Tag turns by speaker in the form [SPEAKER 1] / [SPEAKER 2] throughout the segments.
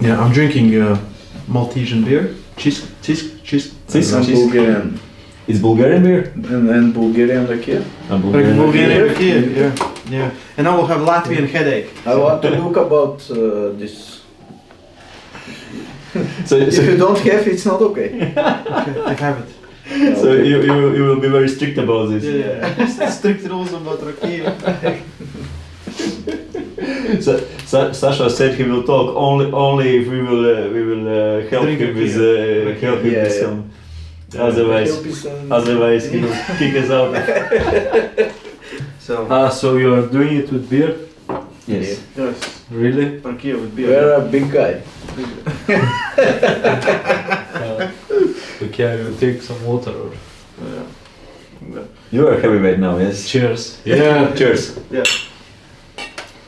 [SPEAKER 1] Yeah, I'm drinking Maltesian beer. Cheese.
[SPEAKER 2] Bulgarian.
[SPEAKER 3] It's Bulgarian beer?
[SPEAKER 2] And Bulgarian Rakia.
[SPEAKER 1] Bulgarian Rakia, yeah. And I will have Latvian headache.
[SPEAKER 2] I want to look about this.
[SPEAKER 3] So
[SPEAKER 2] If you don't have, it's not okay.
[SPEAKER 1] Okay, I have it.
[SPEAKER 3] So you will be very strict about this.
[SPEAKER 1] Yeah. Strict rules about Rakia.
[SPEAKER 3] So Sasha said he will talk only if we will help
[SPEAKER 1] Drink
[SPEAKER 3] him with
[SPEAKER 2] Yeah.
[SPEAKER 3] some. Otherwise he will kick us out.
[SPEAKER 1] So
[SPEAKER 4] you are doing it with beer?
[SPEAKER 3] Yes.
[SPEAKER 1] yes,
[SPEAKER 4] Really?
[SPEAKER 1] Rakia with beer.
[SPEAKER 2] You're a big guy.
[SPEAKER 4] Okay, you take some water or...
[SPEAKER 1] Yeah.
[SPEAKER 3] You are heavyweight now, yes?
[SPEAKER 4] Cheers. Yeah.
[SPEAKER 3] Cheers.
[SPEAKER 1] Yeah.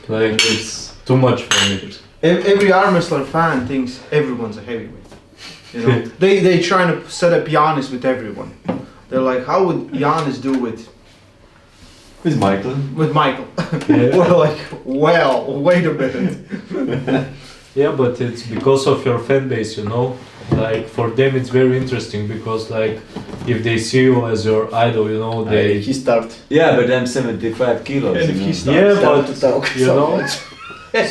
[SPEAKER 4] Like it's too much for me.
[SPEAKER 1] Every arm wrestler fan thinks everyone's a heavyweight. You know, they trying to set up Janis with everyone. They're like, how would Janis do it
[SPEAKER 3] With Michael.
[SPEAKER 1] with Michael?
[SPEAKER 4] Yeah.
[SPEAKER 1] We're like, well, wait a minute.
[SPEAKER 4] Yeah, but it's because of your fan base, you know. Like for them, it's very interesting because like if they see you as your idol, you know, they.
[SPEAKER 2] He start.
[SPEAKER 3] Yeah, but I'm 75 kilos.
[SPEAKER 1] And if
[SPEAKER 3] you
[SPEAKER 1] he
[SPEAKER 3] know.
[SPEAKER 4] Yeah,
[SPEAKER 2] Start
[SPEAKER 4] but
[SPEAKER 2] to talk
[SPEAKER 4] you
[SPEAKER 2] so
[SPEAKER 4] know.
[SPEAKER 2] much.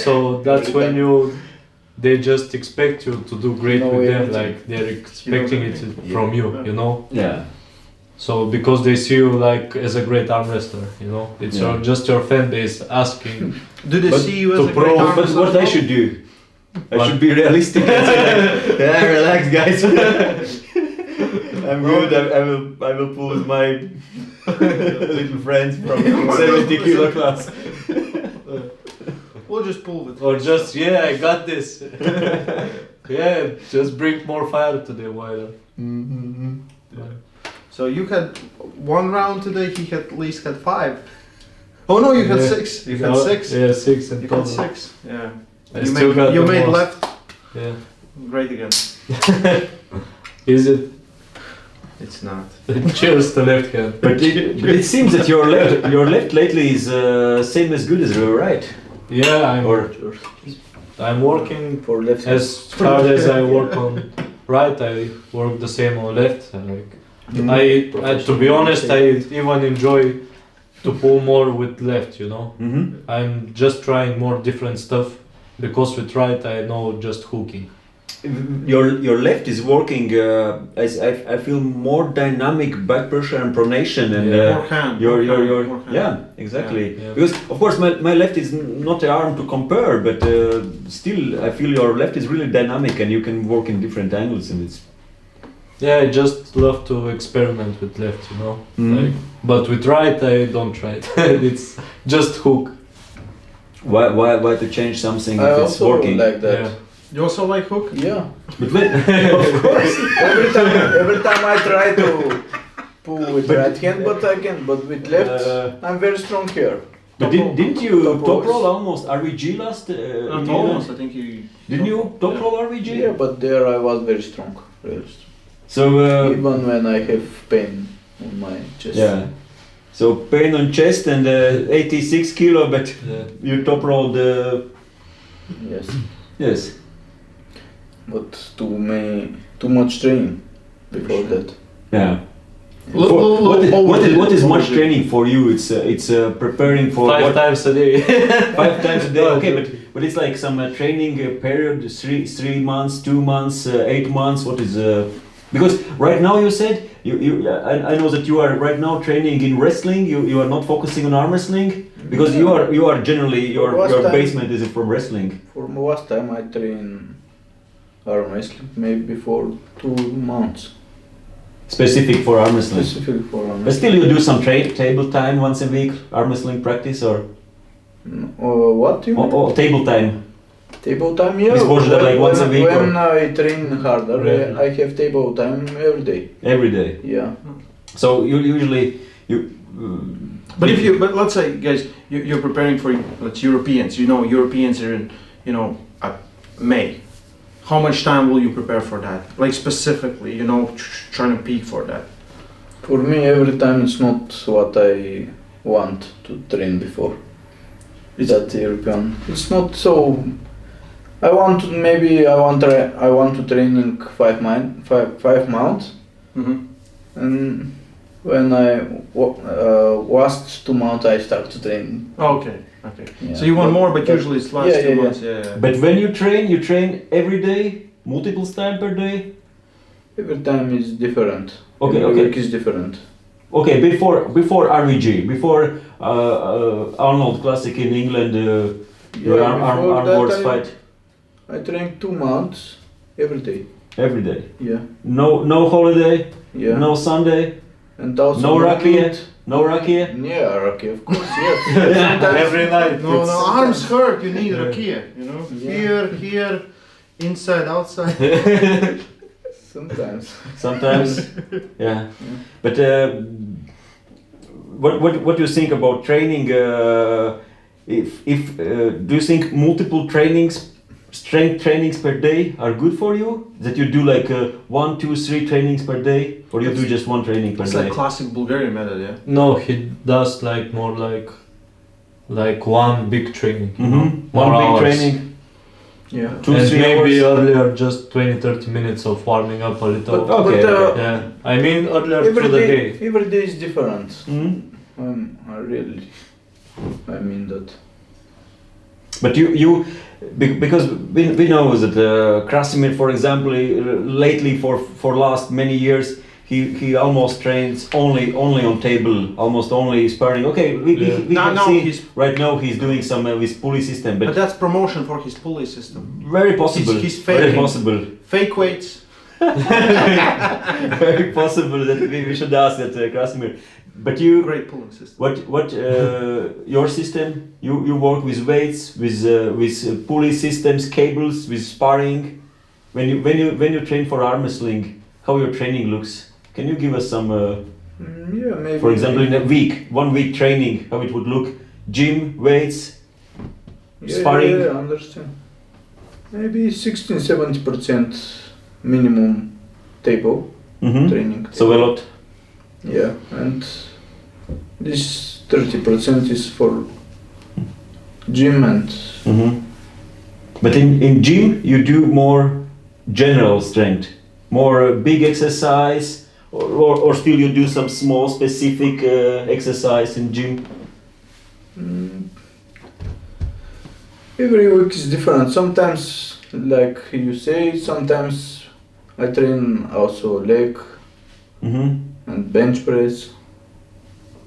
[SPEAKER 4] So that's when they just expect you to do great
[SPEAKER 2] No,
[SPEAKER 4] with them,
[SPEAKER 2] everything.
[SPEAKER 4] like they're expecting it from you, you know.
[SPEAKER 3] Yeah.
[SPEAKER 4] So because they see you like as a great arm wrestler, you know, it's
[SPEAKER 3] Yeah.
[SPEAKER 4] just your fan base asking.
[SPEAKER 1] Do they
[SPEAKER 3] But
[SPEAKER 1] see you
[SPEAKER 4] to
[SPEAKER 1] as a great
[SPEAKER 4] prove-
[SPEAKER 1] arm
[SPEAKER 3] But
[SPEAKER 1] wrestler?
[SPEAKER 3] what I should do? I
[SPEAKER 4] What?
[SPEAKER 3] should be realistic and say like, yeah, relax guys. I'm good, I will pull with my little friends from 70 kilo class.
[SPEAKER 1] We'll just pull it.
[SPEAKER 4] Or just, yeah, I got this. Yeah, just bring more fire to the wider.
[SPEAKER 1] So you had one round today. He had at least had 5. Oh no, you had
[SPEAKER 4] Yeah.
[SPEAKER 1] 6. You had 6.
[SPEAKER 4] Yeah, 6 and
[SPEAKER 1] You
[SPEAKER 4] total.
[SPEAKER 1] had 6. Yeah.
[SPEAKER 4] I
[SPEAKER 1] You
[SPEAKER 4] still
[SPEAKER 1] made,
[SPEAKER 4] got
[SPEAKER 1] you
[SPEAKER 4] the
[SPEAKER 1] made
[SPEAKER 4] most.
[SPEAKER 1] left.
[SPEAKER 4] Yeah.
[SPEAKER 1] Great again.
[SPEAKER 4] Is it?
[SPEAKER 1] It's not.
[SPEAKER 4] Cheers to left hand.
[SPEAKER 3] But it seems that your left lately is same as good as your right.
[SPEAKER 4] Yeah, I'm working
[SPEAKER 2] For left.
[SPEAKER 4] as hard as I work on right. I work the same on left. And like, I to be honest, I even enjoy to pull more with left. You know, I'm just trying more different stuff because with right I know just hooking.
[SPEAKER 3] Your left is working. As I feel more dynamic back pressure and pronation and.
[SPEAKER 1] More hand.
[SPEAKER 3] Your
[SPEAKER 1] more hand.
[SPEAKER 3] yeah, exactly.
[SPEAKER 4] Yeah.
[SPEAKER 3] Because of course my left is not an arm to compare, but still I feel your left is really dynamic and you can work in different angles and it's.
[SPEAKER 4] Yeah, I just love to experiment with left, you know. Like, but with right I don't try it. It's just hook.
[SPEAKER 3] Why to change something
[SPEAKER 2] I
[SPEAKER 3] if it's
[SPEAKER 2] also
[SPEAKER 3] working?
[SPEAKER 2] like that.
[SPEAKER 4] Yeah.
[SPEAKER 1] You also like hook?
[SPEAKER 2] Yeah.
[SPEAKER 3] But when,
[SPEAKER 2] Of course. every time I try to pull with right hand, but I can. But with left, I'm very strong here.
[SPEAKER 3] but didn't you
[SPEAKER 2] top
[SPEAKER 3] top roll
[SPEAKER 2] rolls.
[SPEAKER 3] almost RVG last?
[SPEAKER 1] Not
[SPEAKER 3] in
[SPEAKER 1] almost. I think you.
[SPEAKER 3] Didn't you top roll RVG?
[SPEAKER 2] Yeah, but there I was very strong. Really strong.
[SPEAKER 3] So
[SPEAKER 2] Even when I have pain on my chest.
[SPEAKER 3] yeah. So pain on chest and 86 kilo, but
[SPEAKER 4] Yeah.
[SPEAKER 3] you top rolled.
[SPEAKER 2] Yes.
[SPEAKER 3] Yes.
[SPEAKER 2] But too much training before that.
[SPEAKER 3] Yeah.
[SPEAKER 1] What
[SPEAKER 3] What is much training for you? It's preparing for
[SPEAKER 4] 5
[SPEAKER 3] what?
[SPEAKER 4] times a day.
[SPEAKER 3] 5 times a day. Okay, but it's like some training period, 3 months, 2 months, 8 months. What is because right now you said I know that you are right now training in wrestling. You are not focusing on arm wrestling because you are generally your basement is from wrestling.
[SPEAKER 2] For last time I train arm wrestling maybe for 2 months.
[SPEAKER 3] Specific for arm wrestling.
[SPEAKER 2] Specifically for arm
[SPEAKER 3] But still, you do some table time once a week, arm wrestling practice, or
[SPEAKER 2] what you mean?
[SPEAKER 3] table time.
[SPEAKER 2] Table time, yeah.
[SPEAKER 3] With Bozhidar, like once a week
[SPEAKER 2] When I train harder,
[SPEAKER 4] Yeah.
[SPEAKER 2] I have table time every day.
[SPEAKER 3] Every day.
[SPEAKER 2] Yeah.
[SPEAKER 3] So you usually
[SPEAKER 1] But let's say, guys, you're preparing for Europeans. You know, Europeans are in, at May. How much time will you prepare for that? Like specifically, trying to peak for that.
[SPEAKER 2] For me, every time it's not what I want to train before. That European. It's not so I want to training 5 months, and when I was to Malta, I start to train.
[SPEAKER 1] Okay.
[SPEAKER 2] Yeah.
[SPEAKER 1] So you want more, but usually it's last 2 months. Yeah.
[SPEAKER 3] But when you train every day, multiple times per day?
[SPEAKER 2] Every time is different.
[SPEAKER 3] Okay,
[SPEAKER 2] Every
[SPEAKER 3] okay.
[SPEAKER 2] week is different.
[SPEAKER 3] Okay, before RVG, before Arnold Classic in England, your
[SPEAKER 2] before that
[SPEAKER 3] Armwrestling fight?
[SPEAKER 2] I train 2 months every day.
[SPEAKER 3] Every day?
[SPEAKER 2] Yeah.
[SPEAKER 3] No holiday?
[SPEAKER 2] Yeah.
[SPEAKER 3] No Sunday?
[SPEAKER 2] And also
[SPEAKER 3] No Rakia?
[SPEAKER 2] weekend.
[SPEAKER 3] No Rakia?
[SPEAKER 2] Yeah, Rakia, of course, yes.
[SPEAKER 4] Every night.
[SPEAKER 1] No,
[SPEAKER 4] it's-
[SPEAKER 1] arms hurt. You need Rakia. You know,
[SPEAKER 2] Yeah.
[SPEAKER 1] here, inside, outside.
[SPEAKER 2] Sometimes.
[SPEAKER 3] Sometimes, yeah. But what do you think about training? If do you think multiple strength trainings per day are good for you? That you do like 1, 2, 3 trainings per day, or you do just 1 training per
[SPEAKER 1] It's
[SPEAKER 3] day?
[SPEAKER 1] like classic Bulgarian method, yeah.
[SPEAKER 4] No, he does like more like one big training. You know?
[SPEAKER 3] One
[SPEAKER 4] More
[SPEAKER 3] big
[SPEAKER 4] hours.
[SPEAKER 3] training,
[SPEAKER 2] Yeah.
[SPEAKER 3] 2,
[SPEAKER 4] And
[SPEAKER 3] 3
[SPEAKER 4] maybe
[SPEAKER 3] hours.
[SPEAKER 4] earlier just 20-30 minutes of warming up a little.
[SPEAKER 3] Okay,
[SPEAKER 4] Yeah, I mean earlier
[SPEAKER 2] every
[SPEAKER 4] through the
[SPEAKER 2] day,
[SPEAKER 4] day.
[SPEAKER 2] every day is different.
[SPEAKER 3] Mhm.
[SPEAKER 2] I mean that.
[SPEAKER 3] But because we know that Krasimir, for example, lately for last many years, he almost trains only on table, almost only sparring. Okay, we can see right now he's doing some with pulley system,
[SPEAKER 1] But
[SPEAKER 3] but
[SPEAKER 1] that's promotion for his pulley system.
[SPEAKER 3] very possible.
[SPEAKER 1] He's
[SPEAKER 3] very
[SPEAKER 1] faking.
[SPEAKER 3] possible.
[SPEAKER 1] Fake weights.
[SPEAKER 3] Very possible that we should ask that Krasimir. But you,
[SPEAKER 1] Great pulling system.
[SPEAKER 3] what your system? You work with weights, with pulley systems, cables, with sparring. When you train for arm wrestling, how your training looks? Can you give us some?
[SPEAKER 2] Yeah, maybe.
[SPEAKER 3] For example, in a week, 1 week training, how it would look? Gym, weights, sparring.
[SPEAKER 2] Yeah, I understand. Maybe 16-70% minimum table training.
[SPEAKER 3] So a lot.
[SPEAKER 2] Yeah, and this 30% is for gym and.
[SPEAKER 3] But in gym, you do more general strength, more big exercise, or still you do some small specific exercise in gym.
[SPEAKER 2] Every week is different. Sometimes, like you say, sometimes I train also leg and bench press,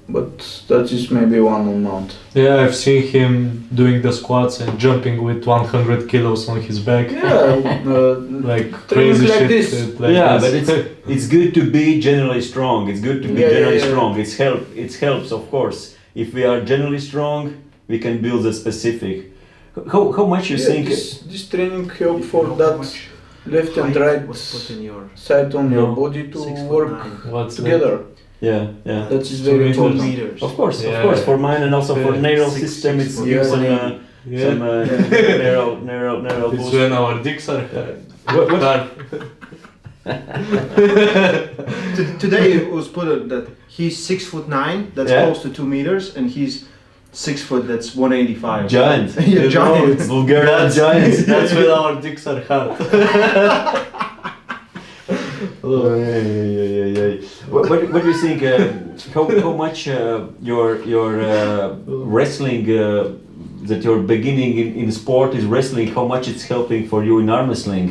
[SPEAKER 2] but that is maybe one amount.
[SPEAKER 4] Yeah, I've seen him doing the squats and jumping with 100 kilos on his back.
[SPEAKER 2] Yeah,
[SPEAKER 4] Like
[SPEAKER 2] training
[SPEAKER 4] crazy
[SPEAKER 2] like
[SPEAKER 4] shit.
[SPEAKER 2] this.
[SPEAKER 4] Like
[SPEAKER 3] Yeah,
[SPEAKER 4] this.
[SPEAKER 3] but it's good to be generally strong. It's good to be
[SPEAKER 2] Yeah,
[SPEAKER 3] generally
[SPEAKER 2] yeah.
[SPEAKER 3] strong. It helps, of course. If we are generally strong, we can build a specific. How much you think?
[SPEAKER 2] This training help for that left and right
[SPEAKER 1] Put in your
[SPEAKER 2] side on your
[SPEAKER 4] No.
[SPEAKER 2] body to
[SPEAKER 1] 6'9".
[SPEAKER 2] work
[SPEAKER 4] What's
[SPEAKER 2] together.
[SPEAKER 3] Yeah.
[SPEAKER 2] That is
[SPEAKER 4] So
[SPEAKER 2] very
[SPEAKER 4] it
[SPEAKER 2] important.
[SPEAKER 1] meters.
[SPEAKER 3] Of course,
[SPEAKER 4] Yeah.
[SPEAKER 3] for mine and also for
[SPEAKER 4] Yeah.
[SPEAKER 3] neural
[SPEAKER 1] 6,
[SPEAKER 3] system, it's
[SPEAKER 1] 6,
[SPEAKER 3] gives some
[SPEAKER 4] Yeah.
[SPEAKER 3] some neural
[SPEAKER 4] It's
[SPEAKER 3] boost.
[SPEAKER 4] when our dicks are
[SPEAKER 3] What?
[SPEAKER 4] hard.
[SPEAKER 1] Today it was put that he's 6'9", that's
[SPEAKER 3] Yeah.
[SPEAKER 1] close to 2 meters, and he's 6 foot, that's 185.
[SPEAKER 3] Giant.
[SPEAKER 1] Yeah, giant.
[SPEAKER 3] Bulgarian giants.
[SPEAKER 4] That's when our dicks are hard.
[SPEAKER 3] Oh, yeah. What do you think? How much your wrestling that you're beginning in sport is wrestling? How much it's helping for you in arm wrestling?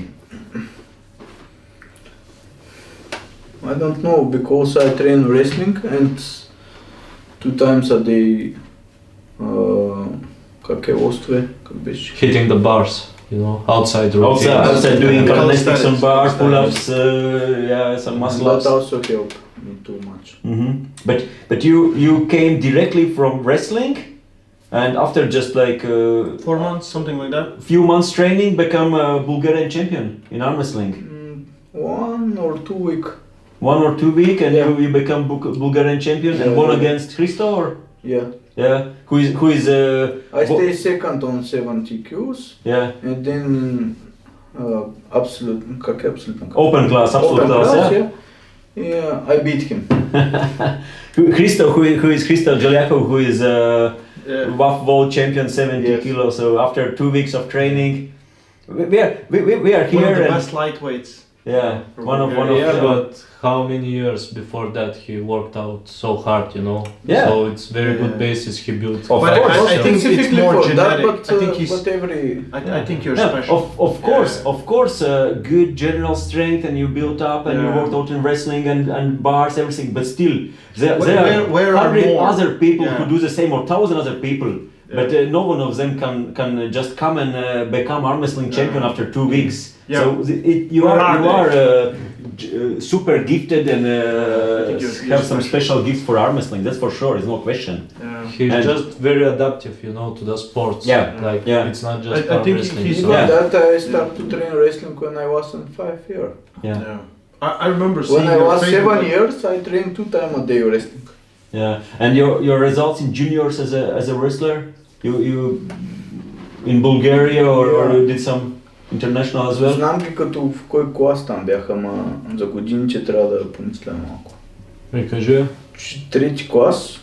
[SPEAKER 2] I don't know, because I train wrestling and 2 times a day. Как е лостове? Как беше?
[SPEAKER 4] Hitting the bars, you know, outside routines.
[SPEAKER 3] Outside doing
[SPEAKER 1] Yeah.
[SPEAKER 3] calisthenics on bar,
[SPEAKER 1] Calisthenics.
[SPEAKER 3] pull-ups, yeah, some muscle
[SPEAKER 2] That
[SPEAKER 3] ups.
[SPEAKER 2] also help me too much.
[SPEAKER 3] But you came directly from wrestling, and after just like
[SPEAKER 1] 4 months, something like that.
[SPEAKER 3] few months training, become a Bulgarian champion in arm wrestling.
[SPEAKER 2] 1 or 2 week.
[SPEAKER 3] 1 or 2 week, and
[SPEAKER 2] Yeah.
[SPEAKER 3] you become Bulgarian champion and
[SPEAKER 2] Yeah,
[SPEAKER 3] won
[SPEAKER 2] yeah.
[SPEAKER 3] against Christo, or
[SPEAKER 2] Yeah.
[SPEAKER 3] yeah, who is
[SPEAKER 2] I stay second on 70 Qs
[SPEAKER 3] yeah,
[SPEAKER 2] and then absolute, как е абсолютно?
[SPEAKER 3] open class, absolute class, yeah.
[SPEAKER 2] Yeah, I beat him.
[SPEAKER 3] Christo, who is Christo Joliakov, who is
[SPEAKER 1] Yeah.
[SPEAKER 3] WAF world champion 70
[SPEAKER 2] Yes.
[SPEAKER 3] kilos. So after 2 weeks of training, we are here.
[SPEAKER 1] One of the
[SPEAKER 3] and-
[SPEAKER 1] best lightweights.
[SPEAKER 3] Yeah, one of
[SPEAKER 4] Yeah,
[SPEAKER 3] the-
[SPEAKER 4] but how many years before that he worked out so hard, you know?
[SPEAKER 3] Yeah.
[SPEAKER 4] So it's very
[SPEAKER 1] Yeah.
[SPEAKER 4] good basis he built.
[SPEAKER 3] Of
[SPEAKER 1] But
[SPEAKER 3] course.
[SPEAKER 1] I think it's
[SPEAKER 2] Specifically
[SPEAKER 1] more
[SPEAKER 2] for
[SPEAKER 1] genetic.
[SPEAKER 2] that,
[SPEAKER 1] I think he's.
[SPEAKER 2] but every
[SPEAKER 1] I think you're
[SPEAKER 3] Yeah,
[SPEAKER 1] special.
[SPEAKER 3] of course,
[SPEAKER 1] Yeah.
[SPEAKER 3] of course, good general strength, and you built up, and you
[SPEAKER 1] Yeah.
[SPEAKER 3] worked out in wrestling and bars, everything. But still, there
[SPEAKER 1] Where
[SPEAKER 3] are
[SPEAKER 1] are
[SPEAKER 3] 100
[SPEAKER 1] more?
[SPEAKER 3] other people
[SPEAKER 1] Yeah.
[SPEAKER 3] who do the same, or 1,000 other people. But no one of them can just come and become arm wrestling champion after 2 weeks.
[SPEAKER 1] Yeah.
[SPEAKER 3] So you
[SPEAKER 1] Where
[SPEAKER 3] are
[SPEAKER 1] are
[SPEAKER 3] super gifted and
[SPEAKER 1] think you're
[SPEAKER 3] have some special gifts for arm wrestling. That's for sure. There's no question.
[SPEAKER 1] Yeah.
[SPEAKER 4] He's
[SPEAKER 3] And-
[SPEAKER 4] just very adaptive, you know, to the sports.
[SPEAKER 3] Yeah.
[SPEAKER 4] Like
[SPEAKER 3] Yeah.
[SPEAKER 4] it's not just
[SPEAKER 1] I
[SPEAKER 4] arm
[SPEAKER 1] think
[SPEAKER 4] wrestling.
[SPEAKER 1] he's-
[SPEAKER 4] so-
[SPEAKER 2] even
[SPEAKER 3] Yeah.
[SPEAKER 2] that I started to train wrestling when I was in 5 years.
[SPEAKER 3] Yeah.
[SPEAKER 1] Yeah. I remember seeing
[SPEAKER 2] When I
[SPEAKER 1] your
[SPEAKER 2] was
[SPEAKER 1] Facebook.
[SPEAKER 2] 7 years, I trained 2 times a day wrestling.
[SPEAKER 3] Yeah, and your results in juniors as a wrestler, you in Bulgaria or you did some international as well?
[SPEAKER 2] Знам ги като в кой клас там бяха, ама за години, че трябва да помисля малко.
[SPEAKER 4] Кажи.
[SPEAKER 2] Трети клас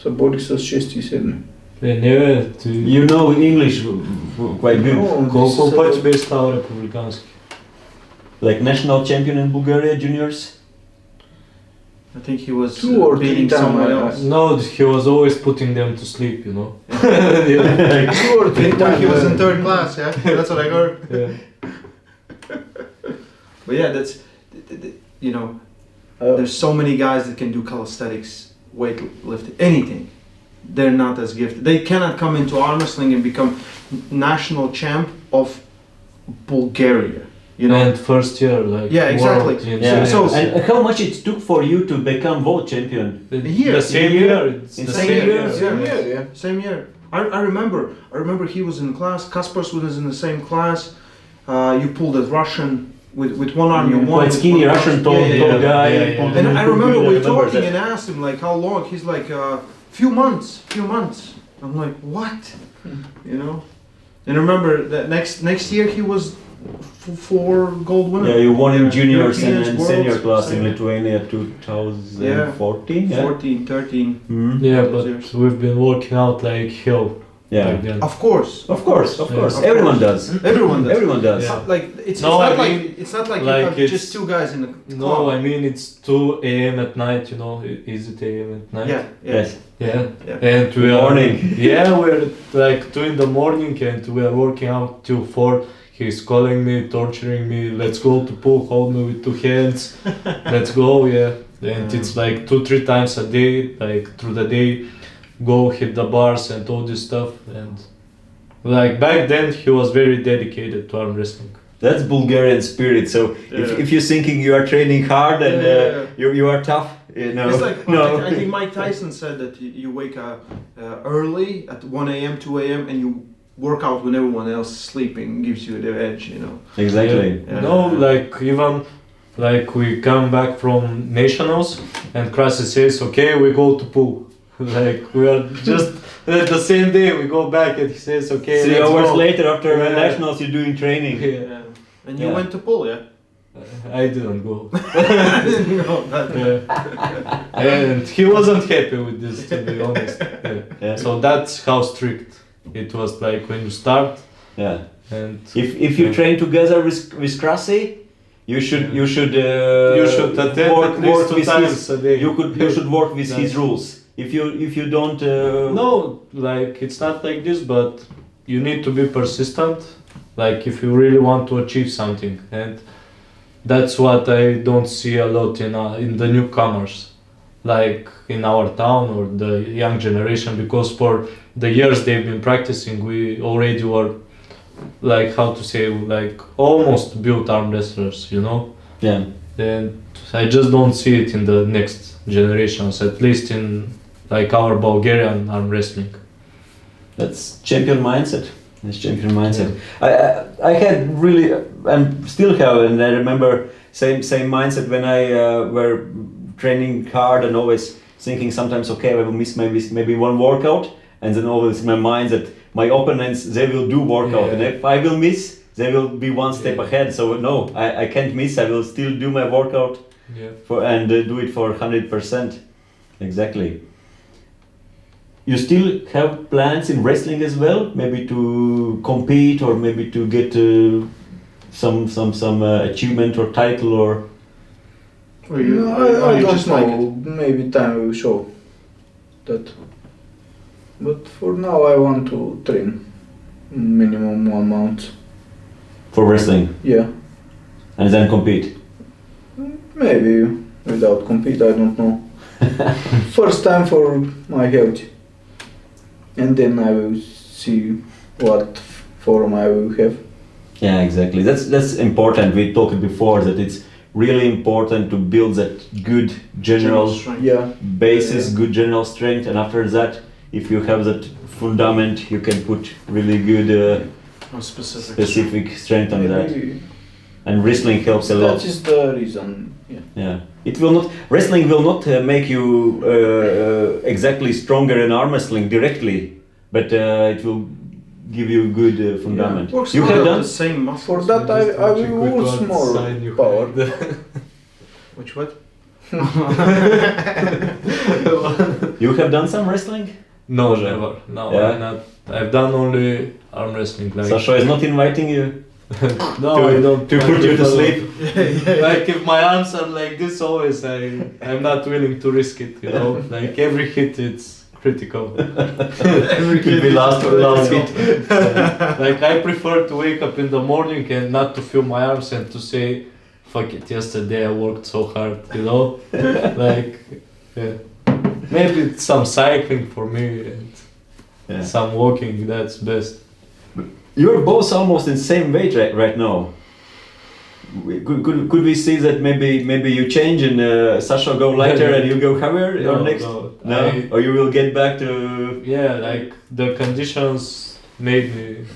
[SPEAKER 2] се борих с 6 и 7.
[SPEAKER 4] Не, ти...
[SPEAKER 3] You know English quite good.
[SPEAKER 2] No,
[SPEAKER 4] Колко
[SPEAKER 2] this is
[SPEAKER 4] пъти беше стал републикански?
[SPEAKER 3] Like national champion in Bulgaria juniors?
[SPEAKER 1] I think he was
[SPEAKER 2] 2 or 3
[SPEAKER 1] beating
[SPEAKER 2] times
[SPEAKER 1] someone
[SPEAKER 2] I
[SPEAKER 1] else.
[SPEAKER 4] No, he was always putting them to sleep, you know?
[SPEAKER 3] Like,
[SPEAKER 2] 2 or 3 times.
[SPEAKER 1] He was in third class, yeah? That's what I heard.
[SPEAKER 4] Yeah.
[SPEAKER 1] But yeah, that's, you know, there's so many guys that can do calisthenics, weightlifting, anything. They're not as gifted. They cannot come into arm wrestling and become national champ of Bulgaria. You know,
[SPEAKER 4] And first year, like...
[SPEAKER 1] Yeah, exactly.
[SPEAKER 4] world, you
[SPEAKER 3] yeah.
[SPEAKER 4] know,
[SPEAKER 1] So-
[SPEAKER 3] And how much it took for you to become world champion?
[SPEAKER 1] year.
[SPEAKER 4] The same
[SPEAKER 3] In a year?
[SPEAKER 4] year. It's
[SPEAKER 3] In
[SPEAKER 4] the
[SPEAKER 3] same
[SPEAKER 4] same
[SPEAKER 3] year,
[SPEAKER 4] year.
[SPEAKER 2] Same year, yeah.
[SPEAKER 1] Same year. I remember he was in class. Kaspars was in the same class. You pulled a Russian with one arm. You won.
[SPEAKER 3] Quite
[SPEAKER 1] with
[SPEAKER 3] skinny
[SPEAKER 1] one arm.
[SPEAKER 3] Russian tall guy.
[SPEAKER 4] yeah.
[SPEAKER 3] pulled
[SPEAKER 1] And
[SPEAKER 3] him
[SPEAKER 1] I
[SPEAKER 3] in
[SPEAKER 1] remember
[SPEAKER 3] Bulgaria,
[SPEAKER 1] we
[SPEAKER 3] I remember
[SPEAKER 1] talking
[SPEAKER 3] that.
[SPEAKER 1] and asked him like how long. He's like few months. I'm like what, you know. And I remember that next year he was 4 gold winner.
[SPEAKER 3] Yeah, you won in juniors
[SPEAKER 1] Europeans,
[SPEAKER 3] and
[SPEAKER 1] worlds,
[SPEAKER 3] senior class in
[SPEAKER 1] same.
[SPEAKER 3] Lithuania 2014. Yeah.
[SPEAKER 1] 14, 13.
[SPEAKER 3] Mhm.
[SPEAKER 4] Yeah,
[SPEAKER 1] Those
[SPEAKER 4] but
[SPEAKER 1] years.
[SPEAKER 4] we've been working out like hell
[SPEAKER 3] Yeah.
[SPEAKER 4] back then.
[SPEAKER 1] Of course.
[SPEAKER 3] Of course.
[SPEAKER 4] Yeah.
[SPEAKER 3] Everyone does.
[SPEAKER 1] Everyone does.
[SPEAKER 3] Everyone does.
[SPEAKER 4] Yeah.
[SPEAKER 1] Like it's
[SPEAKER 4] No,
[SPEAKER 1] not
[SPEAKER 4] I
[SPEAKER 1] like
[SPEAKER 4] mean,
[SPEAKER 1] it's not like,
[SPEAKER 4] like
[SPEAKER 1] you have
[SPEAKER 4] it's-
[SPEAKER 1] just 2 guys in the club.
[SPEAKER 4] No, I mean it's 2 a.m. at night, you know. Is it a.m. at night?
[SPEAKER 1] Yeah.
[SPEAKER 3] Yes.
[SPEAKER 4] Yeah.
[SPEAKER 1] Yeah.
[SPEAKER 4] And we
[SPEAKER 3] Good
[SPEAKER 4] are
[SPEAKER 3] morning.
[SPEAKER 4] Yeah, we're like 2 in the morning and we are working out till 4. He's calling me, torturing me. Let's go to pool. Hold me with 2 hands. Let's go. Yeah. And it's like 2-3 times a day, like through the day. Go hit the bars and all this stuff. And like back then, he was very dedicated to arm wrestling.
[SPEAKER 3] That's Bulgarian spirit. So
[SPEAKER 1] Yeah.
[SPEAKER 3] if you're thinking you are training hard and you are tough, you know.
[SPEAKER 1] It's like
[SPEAKER 3] no.
[SPEAKER 1] I think Mike Tyson said that you wake up early at 1 a.m., 2 a.m. and you work out when everyone else is sleeping. Gives you the edge, you know.
[SPEAKER 3] Exactly.
[SPEAKER 1] Yeah.
[SPEAKER 4] No, like even like we come back from nationals and Krasi says, okay, we go to pool. Like we are just the same day we go back and he says, okay,
[SPEAKER 3] 3
[SPEAKER 4] let's
[SPEAKER 3] hours
[SPEAKER 4] go.
[SPEAKER 3] later after
[SPEAKER 4] Yeah.
[SPEAKER 3] nationals, you're doing training.
[SPEAKER 4] Yeah.
[SPEAKER 1] Yeah. And you
[SPEAKER 3] Yeah.
[SPEAKER 1] went to pool, yeah.
[SPEAKER 4] I didn't go.
[SPEAKER 1] I didn't know that.
[SPEAKER 4] Yeah. And he wasn't happy with this, to be honest. Yeah.
[SPEAKER 3] Yeah.
[SPEAKER 4] So that's how strict it was. Like when you start
[SPEAKER 3] Yeah.
[SPEAKER 4] and
[SPEAKER 3] If you
[SPEAKER 4] Yeah.
[SPEAKER 3] train together with Krasi, you should
[SPEAKER 4] you should attend
[SPEAKER 3] work,
[SPEAKER 4] at least
[SPEAKER 3] work
[SPEAKER 4] 2
[SPEAKER 3] with
[SPEAKER 4] times
[SPEAKER 3] his,
[SPEAKER 4] a day.
[SPEAKER 3] you should work with his
[SPEAKER 4] That's-
[SPEAKER 3] rules. If you don't
[SPEAKER 4] No, like it's not like this, but you need to be persistent. Like if you really want to achieve something, and that's what I don't see a lot in the newcomers, like in our town or the young generation, because for the years they've been practicing, we already were like how to say like almost built arm wrestlers, you know.
[SPEAKER 3] yeah.
[SPEAKER 4] And I just don't see it in the next generations, at least in like our Bulgarian arm wrestling.
[SPEAKER 3] That's champion mindset. That's champion mindset. I had really and still have, and I remember same mindset when I were training hard and always thinking sometimes, okay, I will miss maybe one workout, and then always in my mind that my opponents, they will do workout,
[SPEAKER 4] Yeah.
[SPEAKER 3] and if I will miss, they will be one step
[SPEAKER 4] Yeah.
[SPEAKER 3] ahead. So no, I can't miss. I will still do my workout
[SPEAKER 4] Yeah.
[SPEAKER 3] and do it for 100%. Exactly. you still have plans in wrestling as well? Maybe to compete or maybe to get some achievement or title or?
[SPEAKER 2] I don't know. Maybe time will show that. But for now, I want to train minimum 1 month.
[SPEAKER 3] For wrestling?
[SPEAKER 2] Yeah.
[SPEAKER 3] And then compete?
[SPEAKER 2] Maybe without compete, I don't know. First time for my health. And then I will see what form I will have.
[SPEAKER 3] Yeah, exactly. That's important. We talked before that it's really important to build that good general basis, good general strength, and after that, if you have that fundament, you can put really good specific strength on that. And wrestling helps a lot.
[SPEAKER 2] That is the reason.
[SPEAKER 3] Yeah. It will not. Wrestling will not make you exactly stronger in arm wrestling directly, but it will give you good fundament.
[SPEAKER 1] You have done the same muscles.
[SPEAKER 2] For that, I will lose more power.
[SPEAKER 1] Which what?
[SPEAKER 4] You
[SPEAKER 3] have done some wrestling?
[SPEAKER 4] No, never. No, yeah. I've done only arm wrestling. Like
[SPEAKER 3] Sasho is not inviting you.
[SPEAKER 4] No, I don't.
[SPEAKER 3] To put you to sleep.
[SPEAKER 4] Like if my arms are like this, always I'm not willing to risk it. You know, like every hit it's critical.
[SPEAKER 3] Every hit be last hit.
[SPEAKER 4] Like I prefer to wake up in the morning and not to feel my arms and to say, "Fuck it, yesterday I worked so hard." You know, like yeah. Maybe it's some cycling for me and some walking. That's best.
[SPEAKER 3] You're both almost in the same weight right now. Could we see that maybe you change and Sasha go lighter and you go heavier or next? No? Or you will get back to...
[SPEAKER 4] Yeah, like the conditions made me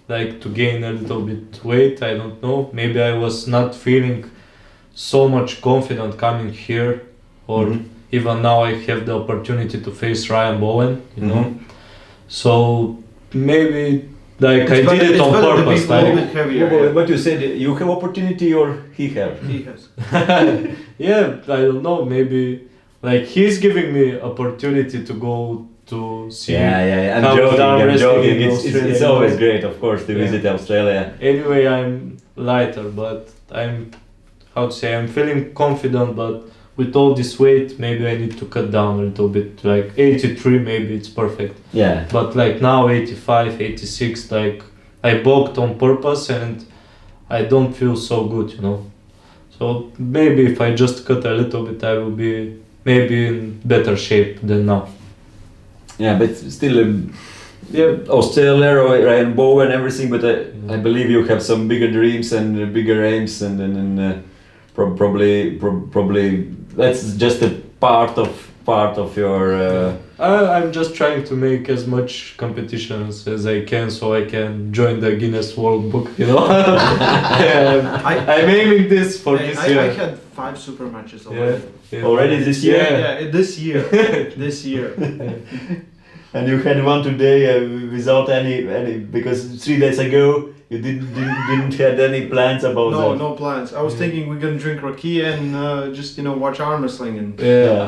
[SPEAKER 4] like to gain a little bit weight, I don't know. Maybe I was not feeling so much confident coming here or even now I have the opportunity to face Ryan Bowen, you know. So maybe... Like I did it on purpose.
[SPEAKER 3] But you said you have opportunity or he has?
[SPEAKER 1] He has.
[SPEAKER 4] Yeah, I don't know. Maybe like he's giving me opportunity to go to see.
[SPEAKER 3] Yeah. I'm joking. It's always great, of course, to visit Australia.
[SPEAKER 4] Anyway, I'm lighter, but I'm feeling confident. But with all this weight, maybe I need to cut down a little bit. Like 83, maybe it's perfect.
[SPEAKER 3] Yeah.
[SPEAKER 4] But like now 85, 86, like I bulked on purpose and I don't feel so good, you know. So maybe if I just cut a little bit, I will be maybe in better shape than now.
[SPEAKER 3] Yeah, but still, Australia, Ryan Bowen and everything. But I believe you have some bigger dreams and bigger aims, and probably that's just a part of your.
[SPEAKER 4] I'm just trying to make as much competitions as I can, so I can join the Guinness World Book. You know, I'm aiming this for this year.
[SPEAKER 1] I had 5 super matches already.
[SPEAKER 3] Already this year.
[SPEAKER 1] Yeah, this year. This year.
[SPEAKER 3] And you had one today without any because 3 days ago. You didn't had any plans about that?
[SPEAKER 1] No plans. I was thinking we're gonna drink Rakia and just watch arm wrestling and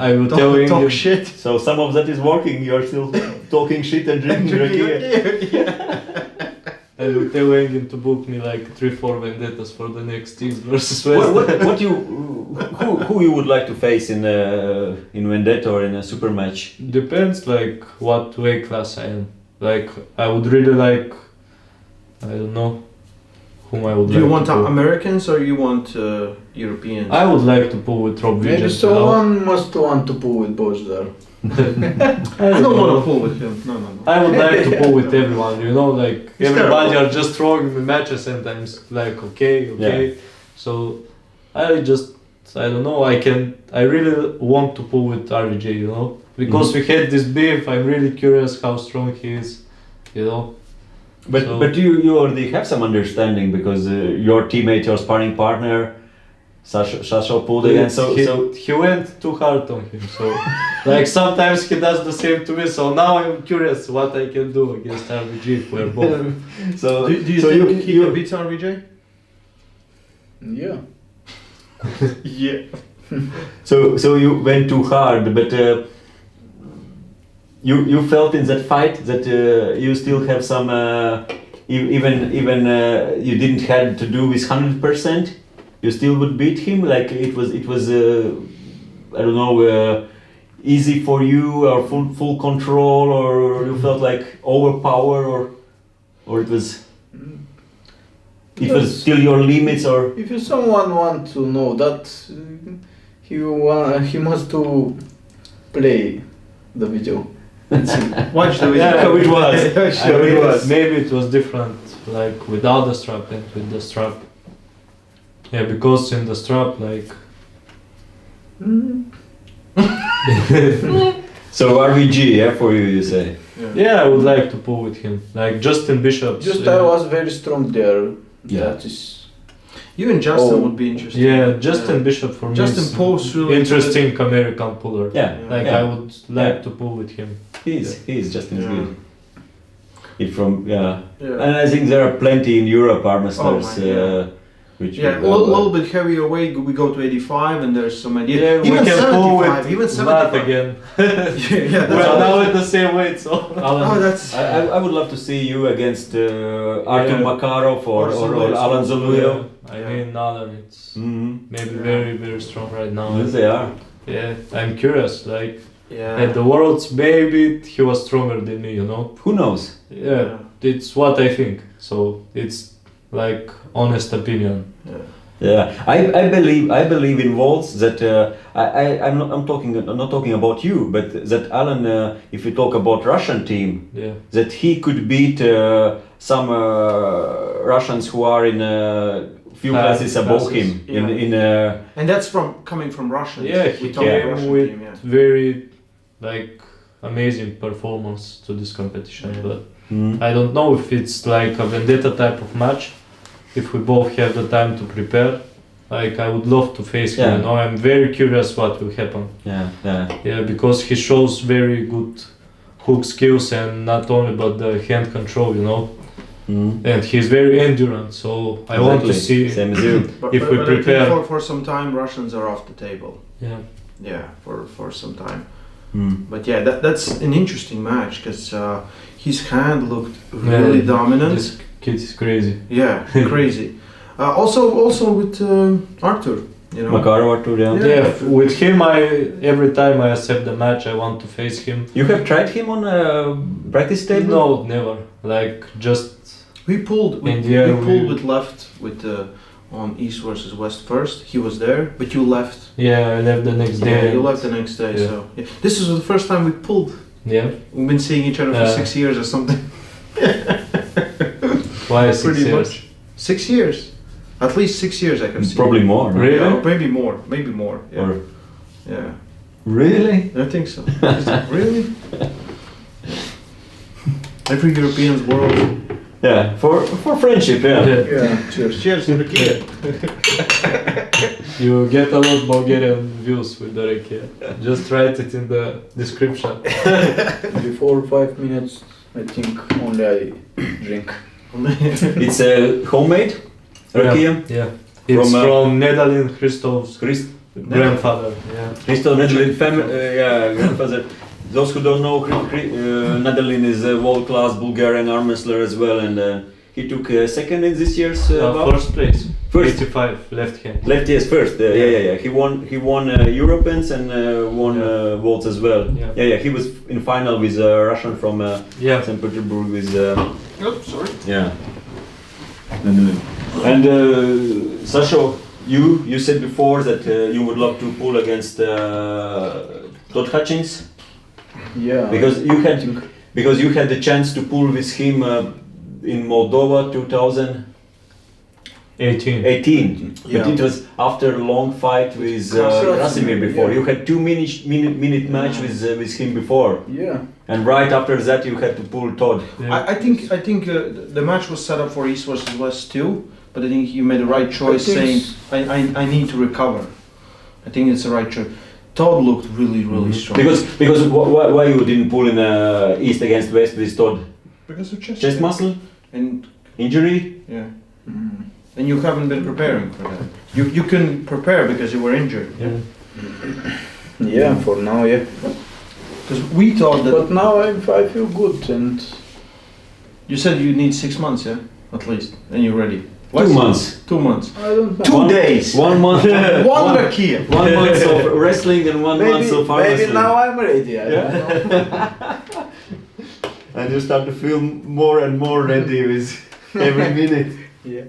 [SPEAKER 4] I will
[SPEAKER 1] talk shit.
[SPEAKER 3] So some of that is working. You're still talking shit and drinking Rakia.
[SPEAKER 4] I will tell Engin to book me like 3-4 vendettas for the next teams versus West.
[SPEAKER 3] Who you would like to face in vendetta or in a super match?
[SPEAKER 4] Depends like what weight class I am. Like I would really like. I don't know whom I would like.
[SPEAKER 1] Do you want
[SPEAKER 4] to pull.
[SPEAKER 1] Americans or you want Europeans?
[SPEAKER 4] I would like to pull with Rob
[SPEAKER 2] Maybe
[SPEAKER 4] Vigent.
[SPEAKER 2] someone must want to pull with Bozhidar.
[SPEAKER 1] I don't want to pull with him. No.
[SPEAKER 4] I would like to pull with everyone, you know, like
[SPEAKER 1] It's
[SPEAKER 4] everybody
[SPEAKER 1] terrible.
[SPEAKER 4] are just throwing me matches and I'm like okay. So I don't know, I really want to pull with RVJ, you know, because we had this beef. I'm really curious how strong he is, you know.
[SPEAKER 3] But you already have some understanding because your teammate, your sparring partner, Sasho pulled again. So
[SPEAKER 4] he went too hard on him. So like sometimes he does the same to me. So now I'm curious what I can do against RVJ if we're both.
[SPEAKER 1] So do you think he can beat RVJ?
[SPEAKER 2] Yeah.
[SPEAKER 1] Yeah.
[SPEAKER 3] So you went too hard, but you felt in that fight that you still have some even you didn't have to do with 100%, you still would beat him, like it was I don't know, easy for you, or full control, or you felt like overpower, or it was still your limits, or
[SPEAKER 2] If someone want to know that, he must to play the video.
[SPEAKER 1] Watch the video.
[SPEAKER 4] Yeah,
[SPEAKER 3] how it was.
[SPEAKER 4] I mean, maybe it was different, like without the strap and with the strap. Yeah, because in the strap, like.
[SPEAKER 3] So RVG, for you say?
[SPEAKER 4] Yeah, I would like to pull with him, like Justin Bishop.
[SPEAKER 2] I was very strong there.
[SPEAKER 3] Yeah.
[SPEAKER 2] That is.
[SPEAKER 1] You and Justin would be interesting.
[SPEAKER 4] Yeah, Justin Bishop for me.
[SPEAKER 1] Justin
[SPEAKER 4] is
[SPEAKER 1] Post really
[SPEAKER 4] interesting American puller.
[SPEAKER 3] Yeah,
[SPEAKER 4] Like
[SPEAKER 3] yeah.
[SPEAKER 4] I would like to pull with him.
[SPEAKER 3] He's Justin is
[SPEAKER 1] Yeah.
[SPEAKER 3] good. He from
[SPEAKER 1] Yeah.
[SPEAKER 3] and I think there are plenty in Europe arm wrestlers.
[SPEAKER 1] Oh, my, yeah.
[SPEAKER 3] Which
[SPEAKER 1] Yeah, a little bit heavier weight. We go to 85, and there's some idea.
[SPEAKER 4] Yeah, we
[SPEAKER 1] even
[SPEAKER 4] can pull
[SPEAKER 1] 75,
[SPEAKER 4] with
[SPEAKER 1] even
[SPEAKER 4] Matt
[SPEAKER 1] 75
[SPEAKER 4] again.
[SPEAKER 1] yeah, that's
[SPEAKER 4] We're
[SPEAKER 1] all.
[SPEAKER 4] now at the same weight, so.
[SPEAKER 1] Oh, that's.
[SPEAKER 3] I would love to see you against Artur
[SPEAKER 4] Yeah.
[SPEAKER 3] Makarov or
[SPEAKER 1] Zuluev.
[SPEAKER 3] Alan Zuluev.
[SPEAKER 4] I mean, now it's maybe
[SPEAKER 1] Yeah.
[SPEAKER 4] very, very strong right now.
[SPEAKER 3] Yes, they are.
[SPEAKER 4] Yeah, I'm curious. Like
[SPEAKER 1] Yeah.
[SPEAKER 4] at the Worlds, maybe he was stronger than me. You know.
[SPEAKER 3] Who knows?
[SPEAKER 4] Yeah, it's what I think. So it's like honest opinion.
[SPEAKER 3] Yeah, I believe in Waltz that I'm not talking about you, but that Alan, if you talk about Russian team,
[SPEAKER 4] Yeah.
[SPEAKER 3] that he could beat some Russians who are in few classes above him.
[SPEAKER 1] Yeah. And that's coming from Russians.
[SPEAKER 4] Yeah, he
[SPEAKER 1] We talk about
[SPEAKER 4] came
[SPEAKER 1] Russian
[SPEAKER 4] with
[SPEAKER 1] team, yeah.
[SPEAKER 4] very like amazing performance to this competition,
[SPEAKER 1] Yeah.
[SPEAKER 4] but I don't know if it's like a vendetta type of match. If we both have the time to prepare, like I would love to face him.
[SPEAKER 3] Yeah.
[SPEAKER 4] You know, I'm very curious what will happen.
[SPEAKER 3] Yeah.
[SPEAKER 4] Yeah, because he shows very good hook skills, and not only but the hand control. You know, and he's very endurant. So I want to see.
[SPEAKER 3] Same as you.
[SPEAKER 4] If we
[SPEAKER 1] I think
[SPEAKER 4] prepare-
[SPEAKER 1] for some time, Russians are off the table.
[SPEAKER 4] Yeah.
[SPEAKER 1] Yeah, for some time. But yeah, that's an interesting match because his hand looked really
[SPEAKER 4] Yeah,
[SPEAKER 1] dominant.
[SPEAKER 4] This kid is crazy.
[SPEAKER 1] Yeah, crazy. Also with Artur, you know.
[SPEAKER 3] Makarov Artur, yeah.
[SPEAKER 4] Yeah, with him, every time I accept the match, I want to face him.
[SPEAKER 3] You have tried him on a practice table?
[SPEAKER 4] No, never. Like just
[SPEAKER 1] We pulled
[SPEAKER 4] In the air, we-
[SPEAKER 1] with left with on East versus West first. He was there, but you left.
[SPEAKER 4] yeah, I left the next day.
[SPEAKER 1] Yeah, you left the next day.
[SPEAKER 4] Yeah.
[SPEAKER 1] So yeah. This is the first time we pulled.
[SPEAKER 4] Yeah.
[SPEAKER 1] We've been seeing each other for 6 years or something.
[SPEAKER 4] Why 6
[SPEAKER 1] Pretty
[SPEAKER 4] years?
[SPEAKER 1] much. 6 years. At least 6 years I can see.
[SPEAKER 3] Probably more. no?
[SPEAKER 4] Really?
[SPEAKER 1] Yeah, maybe more. Maybe more. Yeah.
[SPEAKER 3] Or
[SPEAKER 1] Yeah.
[SPEAKER 3] really?
[SPEAKER 1] I think so. Is it really? Every European's world.
[SPEAKER 3] Yeah, for friendship, yeah.
[SPEAKER 2] Yeah. Cheers.
[SPEAKER 1] Cheers, Rakia.
[SPEAKER 4] You get a lot of Bulgarian views with the Rakia. Just write it in the description.
[SPEAKER 2] Before 5 minutes, I think only I drink.
[SPEAKER 3] It's homemade Rakia.
[SPEAKER 4] Yeah. It's
[SPEAKER 3] From,
[SPEAKER 4] from Netherlands, Christoph's grandfather. Yeah.
[SPEAKER 3] Crystal Netherlands family, grandfather. Those who don't know, Netherlands is a world-class Bulgarian arm wrestler as well, and he took second in this year's bout.
[SPEAKER 4] First place.
[SPEAKER 3] First.
[SPEAKER 4] 85 left hand.
[SPEAKER 3] Left, yes, first. Yeah. He won Europeans and won Worlds as well.
[SPEAKER 4] Yeah.
[SPEAKER 3] He was in final with Russian from
[SPEAKER 4] Yeah.
[SPEAKER 3] St. Petersburg with.
[SPEAKER 1] Oh, sorry.
[SPEAKER 3] Yeah. And Sasho, you said before that you would love to pull against Todd Hutchins.
[SPEAKER 2] Yeah.
[SPEAKER 3] Because you had the chance to pull with him in Moldova 2018.
[SPEAKER 4] 18.
[SPEAKER 3] But it was after a long fight with Rasimir before.
[SPEAKER 2] Yeah.
[SPEAKER 3] You had 2 minute match with him before,
[SPEAKER 2] Yeah.
[SPEAKER 3] and right after that you had to pull Todd.
[SPEAKER 4] Yeah.
[SPEAKER 1] I think the match was set up for East versus West too, but I think you made the right choice
[SPEAKER 2] I think
[SPEAKER 1] saying I need to recover. I think it's the right choice. Todd looked really strong.
[SPEAKER 3] Because why you didn't pull in East against West with Todd?
[SPEAKER 1] Because of
[SPEAKER 3] Chest muscle
[SPEAKER 1] and
[SPEAKER 3] injury.
[SPEAKER 1] yeah, and you haven't been preparing for that. You can prepare because you were injured.
[SPEAKER 4] Yeah.
[SPEAKER 2] Yeah, for now, yeah.
[SPEAKER 1] Because we thought that
[SPEAKER 2] But now I feel good, and
[SPEAKER 1] you said you need 6 months, yeah, at least, and you're ready.
[SPEAKER 3] 2 months.
[SPEAKER 1] 2 months.
[SPEAKER 2] I don't know.
[SPEAKER 1] 2 days.
[SPEAKER 3] 1 month.
[SPEAKER 1] One Rakia.
[SPEAKER 3] 1 month of wrestling and 1 month of arm
[SPEAKER 2] maybe
[SPEAKER 3] wrestling.
[SPEAKER 2] now I'm ready. I don't know.
[SPEAKER 3] And you start to feel more and more ready with every minute.
[SPEAKER 2] Yeah.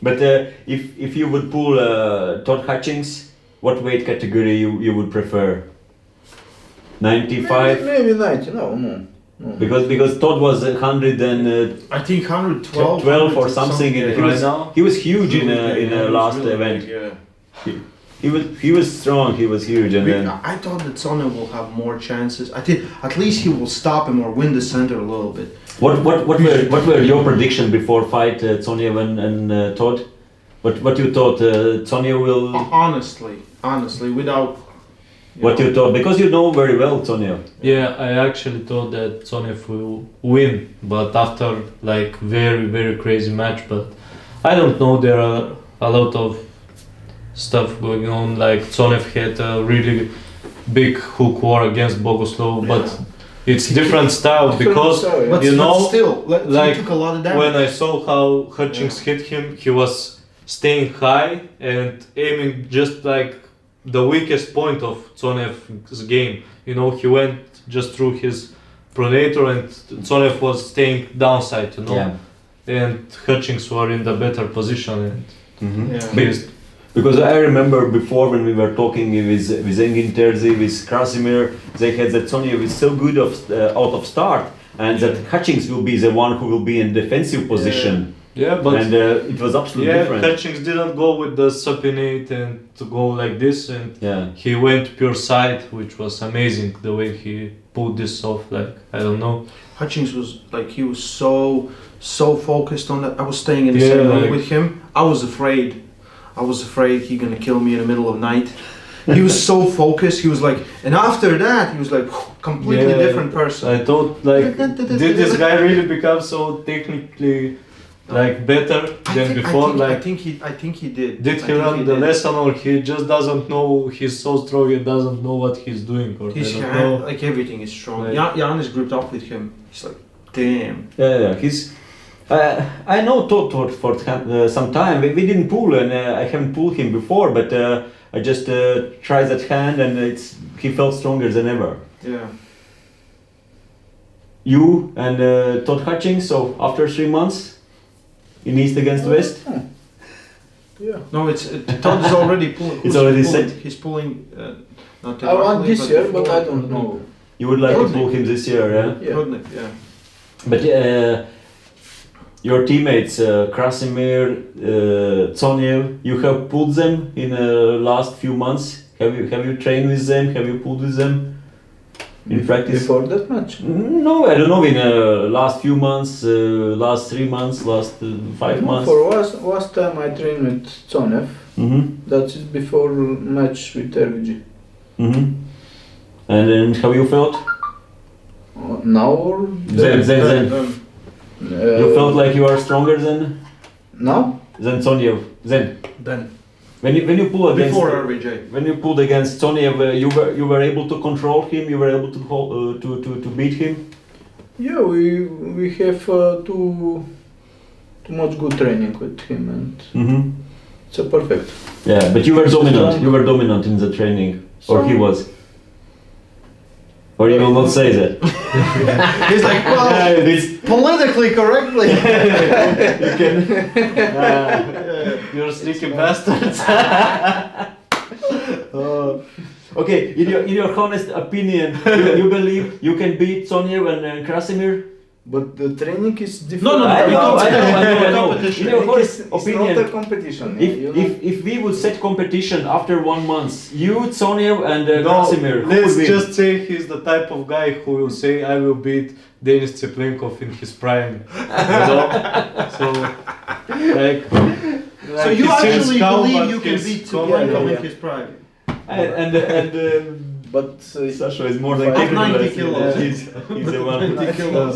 [SPEAKER 3] But if you would pull Todd Hutchings, what weight category you would prefer? 95?
[SPEAKER 2] Maybe 90. No.
[SPEAKER 3] Because Todd was 100 and
[SPEAKER 1] I think 112.
[SPEAKER 3] 12 or something. And
[SPEAKER 4] Right now?
[SPEAKER 3] he was huge in
[SPEAKER 1] He
[SPEAKER 3] a
[SPEAKER 1] was
[SPEAKER 3] last
[SPEAKER 1] really
[SPEAKER 3] event.
[SPEAKER 1] big, yeah.
[SPEAKER 3] He was strong. He was huge. And then
[SPEAKER 1] I thought that Sonia will have more chances. I think at least he will stop him or win the center a little bit.
[SPEAKER 3] what were your prediction before fight Sonia and Todd? What you thought Sonia will?
[SPEAKER 1] Honestly, without.
[SPEAKER 3] What you thought? Because you know very well Sonia.
[SPEAKER 4] Yeah, I actually thought that Tsonev will win, but after like very very crazy match. But I don't know. There are a lot of stuff going on. Like Tsonev had a really big hook war against Bogoslav, but it's different style because
[SPEAKER 1] But
[SPEAKER 4] you know,
[SPEAKER 1] still,
[SPEAKER 4] like,
[SPEAKER 1] he took a lot of damage.
[SPEAKER 4] when I saw how Hutchings hit him, he was staying high and aiming just like the weakest point of Tsonev's game. You know, he went just through his pronator and Tsonev was staying downside, you know.
[SPEAKER 3] Yeah.
[SPEAKER 4] And Hutchings were in the better position and
[SPEAKER 1] Yeah.
[SPEAKER 3] Because I remember before when we were talking with Engin Terzi, with Krasimir, they had that Sonia is so good out of start, and that Hutchings will be the one who will be in defensive position.
[SPEAKER 4] yeah, but
[SPEAKER 3] And it was absolutely different.
[SPEAKER 4] Hutchings didn't go with the supinate and to go like this, and
[SPEAKER 3] Yeah.
[SPEAKER 4] he went pure side, which was amazing the way he pulled this off. Like, I don't know.
[SPEAKER 1] Hutchings was like, he was so focused on that. I was staying in the
[SPEAKER 4] Yeah,
[SPEAKER 1] same room
[SPEAKER 4] like-
[SPEAKER 1] with him. I was afraid he gonna kill me in the middle of night. He was so focused. He was like, and after that, he was like completely
[SPEAKER 4] Yeah,
[SPEAKER 1] different person.
[SPEAKER 4] I thought, like, did this guy really become so technically like better than before?
[SPEAKER 1] I think he did.
[SPEAKER 4] Did he learn the lesson, or he just doesn't know? He's so strong and doesn't know what he's doing, or
[SPEAKER 1] His
[SPEAKER 4] I don't
[SPEAKER 1] hand,
[SPEAKER 4] know.
[SPEAKER 1] like everything is strong.
[SPEAKER 4] Like-
[SPEAKER 1] Janis gripped up with him. He's like, damn.
[SPEAKER 3] Yeah. He's. I know Todd for some time. We didn't pull, and I haven't pulled him before, but I just tried that hand, and he felt stronger than ever.
[SPEAKER 1] Yeah.
[SPEAKER 3] You and Todd Hutchings. So after 3 months, in East against West.
[SPEAKER 2] Yeah.
[SPEAKER 1] No, Todd is already pulling.
[SPEAKER 3] It's already
[SPEAKER 1] pulling?
[SPEAKER 3] set?
[SPEAKER 1] He's pulling. Not
[SPEAKER 2] I want
[SPEAKER 1] directly,
[SPEAKER 2] this year, but
[SPEAKER 1] before.
[SPEAKER 2] I don't know.
[SPEAKER 3] You would like to
[SPEAKER 1] Rodney.
[SPEAKER 3] pull him this year, yeah?
[SPEAKER 2] Yeah.
[SPEAKER 1] Rodney, yeah.
[SPEAKER 3] But your teammates, Krasimir, Tsoniev, you have pulled them in the last few months. Have you trained with them? Have you pulled with them in practice?
[SPEAKER 2] Before that match.
[SPEAKER 3] No, I don't know. In last few months, last 3 months, last 5 months.
[SPEAKER 2] For last time I trained with Tsonev.
[SPEAKER 3] Mm-hmm.
[SPEAKER 2] That is before match with RVG.
[SPEAKER 3] Mm-hmm. And then how you felt?
[SPEAKER 2] Now or
[SPEAKER 3] Then. You felt like you are stronger
[SPEAKER 2] now?
[SPEAKER 3] than Tsoniev. Then. When you pull against
[SPEAKER 1] Before RBJ.
[SPEAKER 3] when you pulled against Tsoniev, you were able to control him. You were able to hold, to beat him.
[SPEAKER 2] Yeah, we have too much good training with him, and
[SPEAKER 3] Mm-hmm.
[SPEAKER 2] it's a perfect.
[SPEAKER 3] Yeah, but you were dominant.
[SPEAKER 2] Strong.
[SPEAKER 3] You were dominant in the training, or he
[SPEAKER 2] So-
[SPEAKER 3] was. Or you will not say that.
[SPEAKER 1] He's like, well,
[SPEAKER 3] This,
[SPEAKER 1] politically correctly.
[SPEAKER 3] you can.
[SPEAKER 4] You're sneaky bastards.
[SPEAKER 3] Okay, in your honest opinion, you believe you can beat Tsoniev and Krasimir?
[SPEAKER 2] But the training is different.
[SPEAKER 1] No,
[SPEAKER 3] I know.
[SPEAKER 1] Competition.
[SPEAKER 3] In your honest
[SPEAKER 2] It's not
[SPEAKER 3] opinion,
[SPEAKER 2] a competition. you know?
[SPEAKER 3] if we would set competition after 1 month, you, Tsoniev and Krasimir, who
[SPEAKER 4] let's
[SPEAKER 3] would win?
[SPEAKER 4] just say he's the type of guy who will say, I will beat Denis Tseplinkov in his prime. You know? So, like
[SPEAKER 1] So you
[SPEAKER 4] he seems
[SPEAKER 1] actually
[SPEAKER 4] calm,
[SPEAKER 1] believe
[SPEAKER 4] but
[SPEAKER 1] you can
[SPEAKER 4] he's
[SPEAKER 1] beat
[SPEAKER 4] calm.
[SPEAKER 1] Tseplinkov
[SPEAKER 2] yeah.
[SPEAKER 1] in his prime?
[SPEAKER 3] and
[SPEAKER 2] But
[SPEAKER 3] Sasho is more than
[SPEAKER 2] At
[SPEAKER 3] capable.
[SPEAKER 1] 90 kilos.
[SPEAKER 3] He's the one.
[SPEAKER 1] 90 kilos.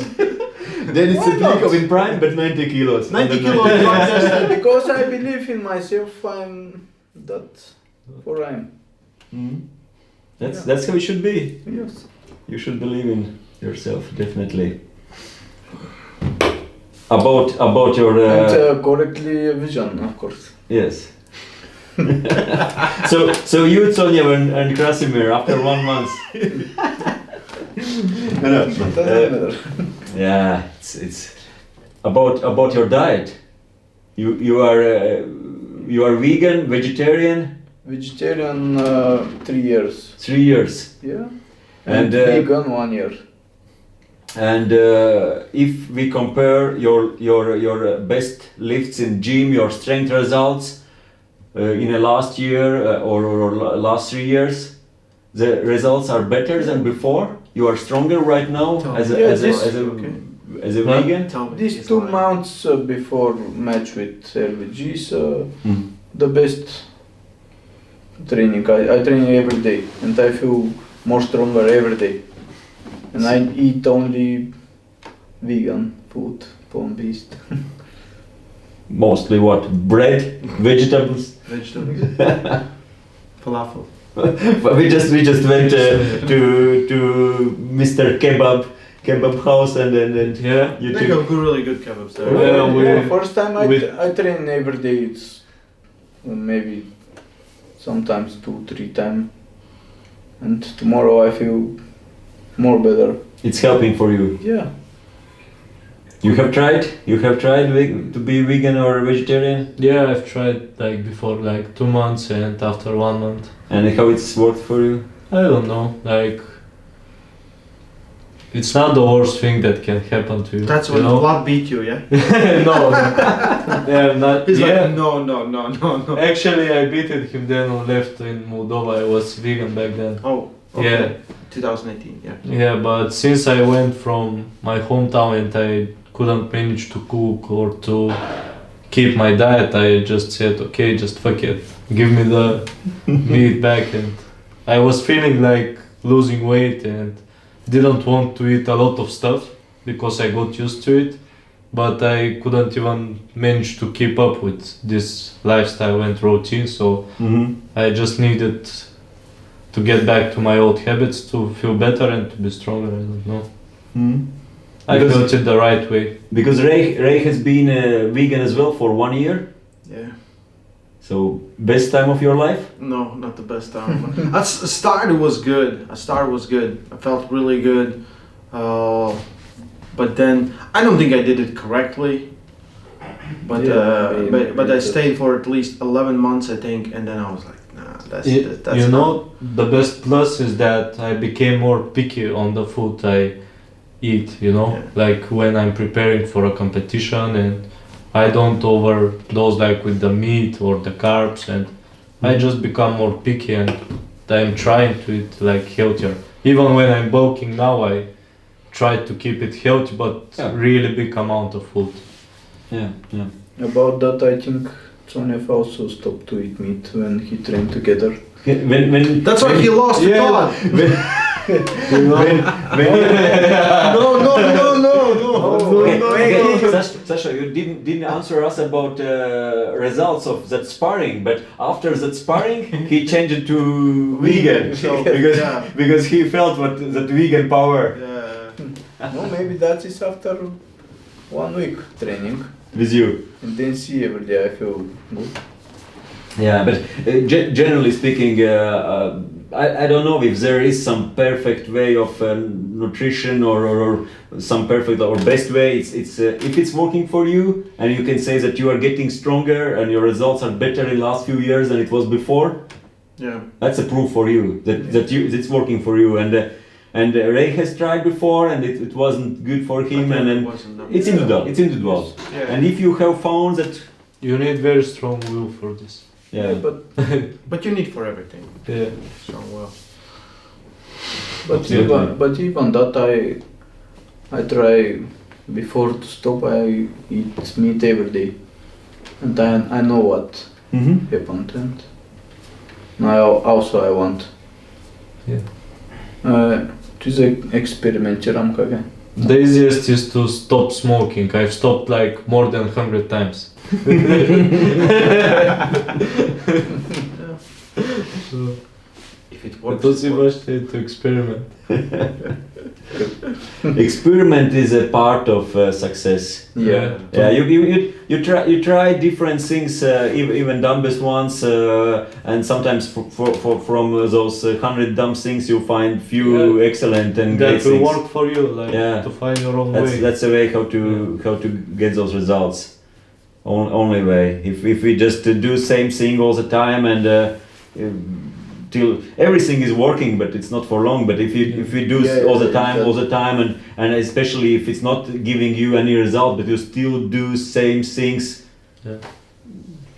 [SPEAKER 3] Then it's Tseplinkov in prime, but 90 kilos.
[SPEAKER 1] 90 kilos contest.
[SPEAKER 2] because I believe in myself, I'm that for I'm.
[SPEAKER 3] Mm. That's how it should be.
[SPEAKER 2] Yes.
[SPEAKER 3] You should believe in yourself, definitely. About your
[SPEAKER 2] And correctly vision, of course.
[SPEAKER 3] yes. so you, Sonia, and Krasimir, after 1 month. No,
[SPEAKER 2] But doesn't matter.
[SPEAKER 3] yeah, it's about your diet. You are vegan, vegetarian.
[SPEAKER 2] Vegetarian 3 years.
[SPEAKER 3] 3 years.
[SPEAKER 2] Yeah.
[SPEAKER 3] And,
[SPEAKER 2] And vegan 1 year.
[SPEAKER 3] And if we compare your best lifts in gym, your strength results in the last year or last 3 years, the results are better than before. You are stronger right now as a
[SPEAKER 2] Yeah,
[SPEAKER 3] as a vegan.
[SPEAKER 1] Tell me.
[SPEAKER 2] These
[SPEAKER 1] it's
[SPEAKER 2] 2
[SPEAKER 1] lying.
[SPEAKER 2] months before match with LVGs, the best training. I train every day and I feel more stronger every day. And I eat only vegan food, plant-based.
[SPEAKER 3] Mostly what? Bread, vegetables.
[SPEAKER 1] Vegetables. Falafel.
[SPEAKER 3] But we just went to Mr. Kebab house and
[SPEAKER 4] Yeah.
[SPEAKER 3] you
[SPEAKER 1] They
[SPEAKER 3] took.
[SPEAKER 1] have really good kebabs there.
[SPEAKER 4] Yeah,
[SPEAKER 2] First time
[SPEAKER 4] we-
[SPEAKER 2] I train every day. It's maybe sometimes 2-3 times. And tomorrow I feel more better.
[SPEAKER 3] It's helping for you.
[SPEAKER 2] Yeah.
[SPEAKER 3] You have tried to be vegan or vegetarian,
[SPEAKER 4] Yeah, I've tried like before like 2 months and after 1 month.
[SPEAKER 3] and how it's worked for you.
[SPEAKER 4] I don't know, like it's not the worst thing that can happen to you.
[SPEAKER 1] That's
[SPEAKER 4] you
[SPEAKER 1] when
[SPEAKER 4] know?
[SPEAKER 1] Vlad beat you, yeah?
[SPEAKER 4] No, yeah, not.
[SPEAKER 1] He's
[SPEAKER 4] Yeah.
[SPEAKER 1] like, no.
[SPEAKER 4] Actually, I beated him then on left in Moldova. I was vegan back then.
[SPEAKER 1] Oh, okay.
[SPEAKER 4] Yeah.
[SPEAKER 1] 2018, yeah.
[SPEAKER 4] Yeah, but since I went from my hometown and I couldn't manage to cook or to keep my diet, I just said, okay, just fuck it. Give me the meat back. And I was feeling like losing weight and didn't want to eat a lot of stuff because I got used to it. But I couldn't even manage to keep up with this lifestyle and routine, so I just needed to get back to my old habits to feel better and to be stronger. I don't know. I
[SPEAKER 3] Because-
[SPEAKER 4] felt it the right way.
[SPEAKER 3] Because Ray has been vegan as well for 1 year.
[SPEAKER 1] Yeah.
[SPEAKER 3] So best time of your life.
[SPEAKER 1] No, not the best time. The start was good. I felt really good. But then I don't think I did it correctly. But but I stayed for at least 11 months, I think, and then I was like, nah, that's
[SPEAKER 4] You
[SPEAKER 1] not-
[SPEAKER 4] know, the best plus is that I became more picky on the food I eat, you know, like when I'm preparing for a competition and I don't overdose like with the meat or the carbs, and I just become more picky and I'm trying to eat like healthier. Even when I'm bulking now, I try to keep it healthy, but really big amount of food.
[SPEAKER 3] Yeah.
[SPEAKER 2] About that, I think Tsonev also stopped to eat meat when he trained together.
[SPEAKER 3] When
[SPEAKER 1] That's why he lost to Todd.
[SPEAKER 3] Sasha, you didn't answer us about results of that sparring, but after that sparring, he changed it to vegan,
[SPEAKER 1] So,
[SPEAKER 3] because he felt that vegan power
[SPEAKER 1] Yeah.
[SPEAKER 2] No, maybe that is after 1 week training.
[SPEAKER 3] with you.
[SPEAKER 2] And then see every day I feel good.
[SPEAKER 3] Yeah, but generally speaking, I don't know if there is some perfect way of nutrition or some perfect or best way. It's if it's working for you and you can say that you are getting stronger and your results are better in the last few years than it was before.
[SPEAKER 1] Yeah.
[SPEAKER 3] That's a proof for you that it's working for you. And Ray has tried before and it wasn't good for him.
[SPEAKER 1] But
[SPEAKER 3] And
[SPEAKER 1] it
[SPEAKER 3] then
[SPEAKER 1] wasn't, no.
[SPEAKER 3] it's individual. It's individual.
[SPEAKER 1] Yeah.
[SPEAKER 3] And if you have found that,
[SPEAKER 4] You need very strong will for this.
[SPEAKER 3] yeah.
[SPEAKER 1] But you need for everything.
[SPEAKER 4] Yeah.
[SPEAKER 1] Strong will.
[SPEAKER 2] But even that I try before to stop. I eat meat every day, and I know what happened, and now also I want.
[SPEAKER 4] Yeah.
[SPEAKER 2] To the experiment, Ramka.
[SPEAKER 4] The easiest is to stop smoking. I've stopped like more than 100 times.
[SPEAKER 1] If it works.
[SPEAKER 4] Don't see much to experiment.
[SPEAKER 3] Experiment is a part of success.
[SPEAKER 4] Yeah.
[SPEAKER 3] Yeah, you try different things, even dumbest ones, and sometimes from those 100 dumb things you find few excellent and great
[SPEAKER 4] That will
[SPEAKER 3] things.
[SPEAKER 4] work for you, like to find your own way.
[SPEAKER 3] That's the way how to get those results. Only way. If we just do same thing all the time and till everything is working, but it's not for long. But if you do all the time, and especially if it's not giving you any result, but you still do same things,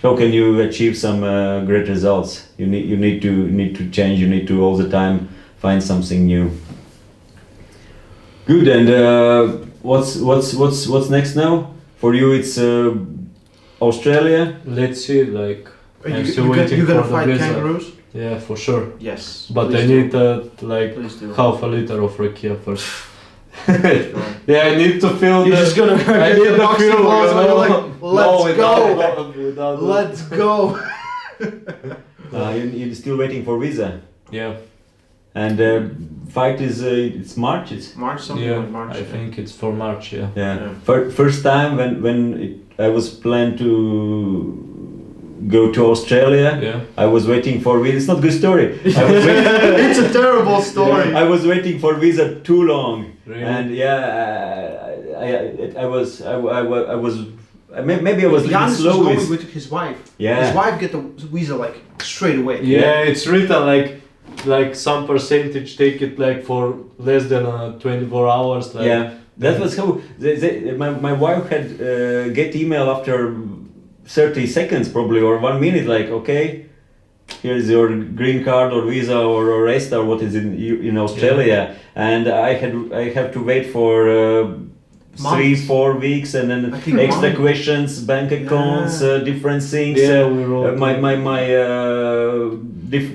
[SPEAKER 3] how can you achieve some great results? You need to change. You need to all the time find something new. Good. And what's next now for you? It's Australia.
[SPEAKER 4] Let's see, like I'm still
[SPEAKER 1] you
[SPEAKER 4] waiting
[SPEAKER 1] gonna
[SPEAKER 4] for the
[SPEAKER 1] fight
[SPEAKER 4] visa.
[SPEAKER 1] kangaroos?
[SPEAKER 4] Yeah, for sure.
[SPEAKER 1] Yes.
[SPEAKER 4] But I need half a liter of Rakia first. Yeah, I need to feel.
[SPEAKER 1] You're just gonna
[SPEAKER 4] I
[SPEAKER 1] get
[SPEAKER 4] need
[SPEAKER 1] the
[SPEAKER 4] to
[SPEAKER 1] boxing
[SPEAKER 4] feel.
[SPEAKER 1] gloves and you're like, let's
[SPEAKER 4] go.
[SPEAKER 1] go. Let's go.
[SPEAKER 3] You're still waiting for visa.
[SPEAKER 4] Yeah.
[SPEAKER 3] And fight is it's March. It's
[SPEAKER 1] March something
[SPEAKER 4] Yeah,
[SPEAKER 1] like March.
[SPEAKER 4] I think it's for March. Yeah.
[SPEAKER 3] yeah. First time when I was planned to go to Australia.
[SPEAKER 4] Yeah.
[SPEAKER 3] I was waiting for visa. It's not a good story. I was
[SPEAKER 1] It's a terrible story.
[SPEAKER 3] I was waiting for visa too long.
[SPEAKER 4] Really?
[SPEAKER 3] And I was maybe I was a little
[SPEAKER 1] Janis was
[SPEAKER 3] slow
[SPEAKER 1] going with his wife.
[SPEAKER 3] Yeah.
[SPEAKER 1] His wife get the visa like straight away.
[SPEAKER 4] Yeah, it's written like some percentage take it like for less than 24 hours. Like,
[SPEAKER 3] yeah, that was how my wife had get email after 30 seconds probably or 1 minute, like, okay, here's your green card or visa or rest or what is in Australia. And I have to wait for 3-4 weeks and then extra questions, bank accounts, different things.
[SPEAKER 4] Yeah, we wrote
[SPEAKER 3] my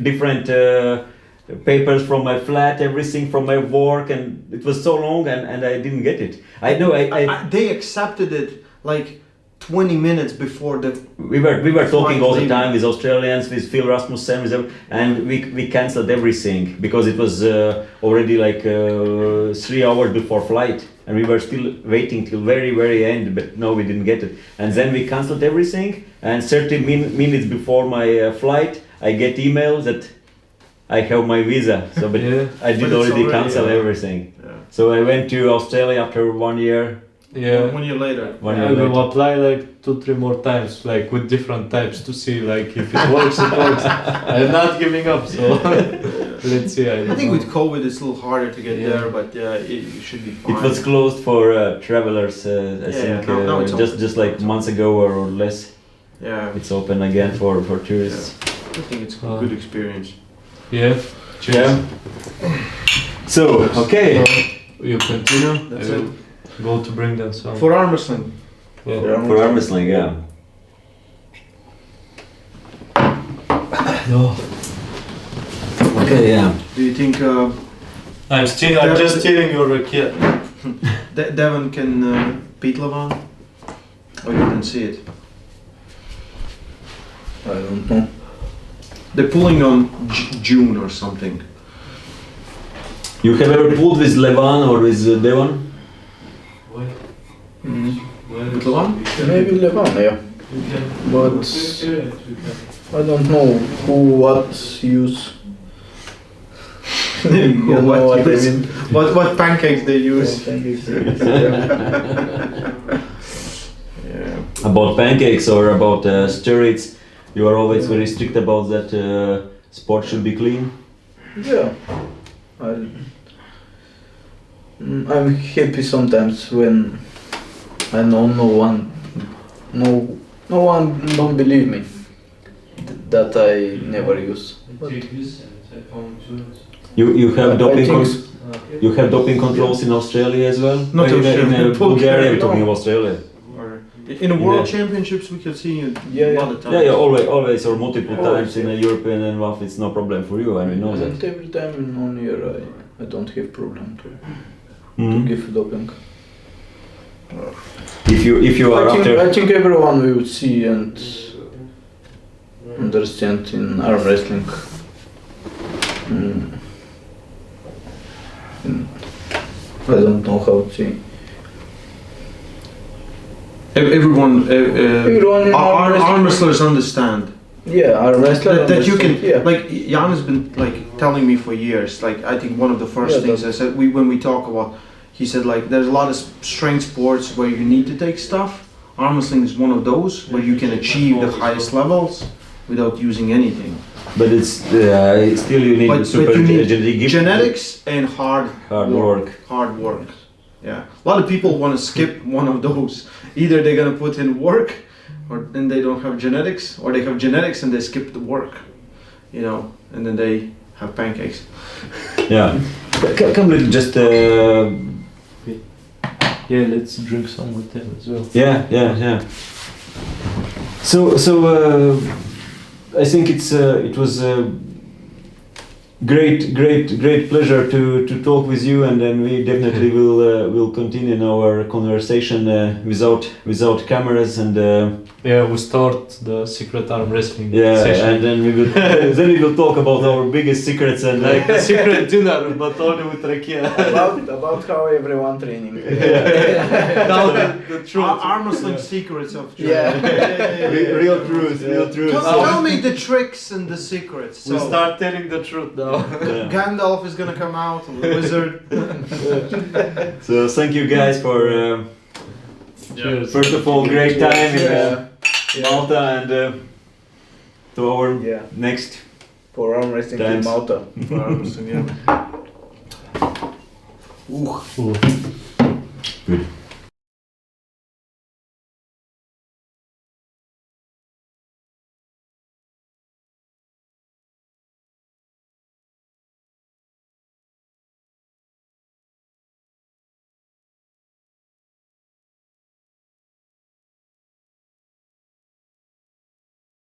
[SPEAKER 3] different papers from my flat, everything from my work, and it was so long and I didn't get it. I know
[SPEAKER 1] they accepted it like 20 minutes before the.
[SPEAKER 3] We were talking all the
[SPEAKER 1] leaving.
[SPEAKER 3] time with Australians, with Phil Rasmussen, and we cancelled everything because it was already like 3 hours before flight, and we were still waiting till very end, but no, we didn't get it. And then we cancelled everything, and 30 minutes before my flight, I get email that I have my visa. So, but I did already cancel everything.
[SPEAKER 1] Yeah.
[SPEAKER 3] So I went to Australia after 1 year.
[SPEAKER 4] Yeah.
[SPEAKER 1] 1 year later.
[SPEAKER 4] I will apply like 2-3 more times, like with different types to see like if it works, it works. I'm not giving up, so let's see.
[SPEAKER 1] I think with COVID it's a little harder to get there, but it should be fine.
[SPEAKER 3] It was closed for travelers, I think,
[SPEAKER 1] now it's
[SPEAKER 3] just like months ago or less.
[SPEAKER 1] Yeah.
[SPEAKER 3] It's open again for tourists.
[SPEAKER 1] I think it's a good experience.
[SPEAKER 4] Yeah. Cheers.
[SPEAKER 3] Yeah. So, okay.
[SPEAKER 4] You continue.
[SPEAKER 1] That's
[SPEAKER 4] I will go to bring them some.
[SPEAKER 1] For arm wrestling.
[SPEAKER 4] Yeah.
[SPEAKER 3] For Armwrestling, yeah.
[SPEAKER 4] No.
[SPEAKER 3] Okay, yeah.
[SPEAKER 1] Do you think
[SPEAKER 4] I'm just stealing your Rakia.
[SPEAKER 1] Devon can beat Levon? Or you didn't see it?
[SPEAKER 2] I don't know.
[SPEAKER 1] They're pulling on June or something.
[SPEAKER 3] You have ever pulled with Levan or with Devon?
[SPEAKER 1] With Levon?
[SPEAKER 2] Maybe Levan, yeah. But I don't know what use. You know what I mean?
[SPEAKER 1] What pancakes they use?
[SPEAKER 2] Yeah.
[SPEAKER 3] About pancakes or about steroids, you are always very strict about that sport should be clean?
[SPEAKER 2] Yeah. I'm happy sometimes when I know no one don't believe me that I never use. But
[SPEAKER 3] You have doping
[SPEAKER 2] think
[SPEAKER 3] you have doping controls in Australia as well?
[SPEAKER 1] Not
[SPEAKER 3] in Bulgaria, we're talking of Australia.
[SPEAKER 1] Or in the World Championships we can see you
[SPEAKER 2] Yeah,
[SPEAKER 1] a lot of times.
[SPEAKER 3] Yeah, always or multiple times in a European and WAF, it's no problem for you, and we know
[SPEAKER 2] and
[SPEAKER 3] that.
[SPEAKER 2] every time in 1 year I don't have problem to
[SPEAKER 3] Mhm.
[SPEAKER 2] give doping.
[SPEAKER 3] If you are
[SPEAKER 2] I think everyone will see and understand in arm wrestling I don't know how to say.
[SPEAKER 1] Everyone
[SPEAKER 2] Everyone in
[SPEAKER 1] arm wrestlers understand
[SPEAKER 2] Yeah, our wrestler
[SPEAKER 1] that you can
[SPEAKER 2] yeah.
[SPEAKER 1] like Jan has been like telling me for years. Like I think one of the first
[SPEAKER 2] Yeah,
[SPEAKER 1] things I said when we talk about, he said like there's a lot of strength sports where you need to take stuff. Arm wrestling is one of those where you can achieve the highest levels without using anything.
[SPEAKER 3] But it's still you need
[SPEAKER 1] But
[SPEAKER 3] super
[SPEAKER 1] you need
[SPEAKER 3] genetic gift.
[SPEAKER 1] genetics and hard
[SPEAKER 3] work.
[SPEAKER 1] Hard work. Yeah. A lot of people want to skip one of those. Either they're gonna put in work, or then they don't have genetics, or they have genetics and they skip the work. You know, and then they have pancakes.
[SPEAKER 3] Yeah. Come little just.
[SPEAKER 4] Yeah, let's drink some with them as well.
[SPEAKER 3] Yeah. So I think it was a great pleasure to talk with you, and then we definitely will continue our conversation without cameras and.
[SPEAKER 4] Yeah, we start the secret arm wrestling
[SPEAKER 3] Yeah,
[SPEAKER 4] session.
[SPEAKER 3] and then we will talk about our biggest secrets and
[SPEAKER 4] Like a secret dinner, but only with Rakia.
[SPEAKER 2] about how everyone training.
[SPEAKER 4] Now the truth.
[SPEAKER 1] Arm wrestling secrets of
[SPEAKER 2] Yeah.
[SPEAKER 3] real truth.
[SPEAKER 1] Tell me the tricks and the secrets.
[SPEAKER 4] We
[SPEAKER 1] So,
[SPEAKER 4] start telling the truth now.
[SPEAKER 3] Yeah.
[SPEAKER 1] Gandalf is gonna come out, the wizard.
[SPEAKER 3] So thank you guys for
[SPEAKER 4] Cheers.
[SPEAKER 3] first of all great time in
[SPEAKER 2] Yeah.
[SPEAKER 3] Malta, and to our
[SPEAKER 2] Yeah.
[SPEAKER 3] next.
[SPEAKER 2] For arm wrestling in
[SPEAKER 3] Thanks.
[SPEAKER 2] Malta.
[SPEAKER 1] Arm wrestling, yeah.
[SPEAKER 4] Ooh.
[SPEAKER 3] Good.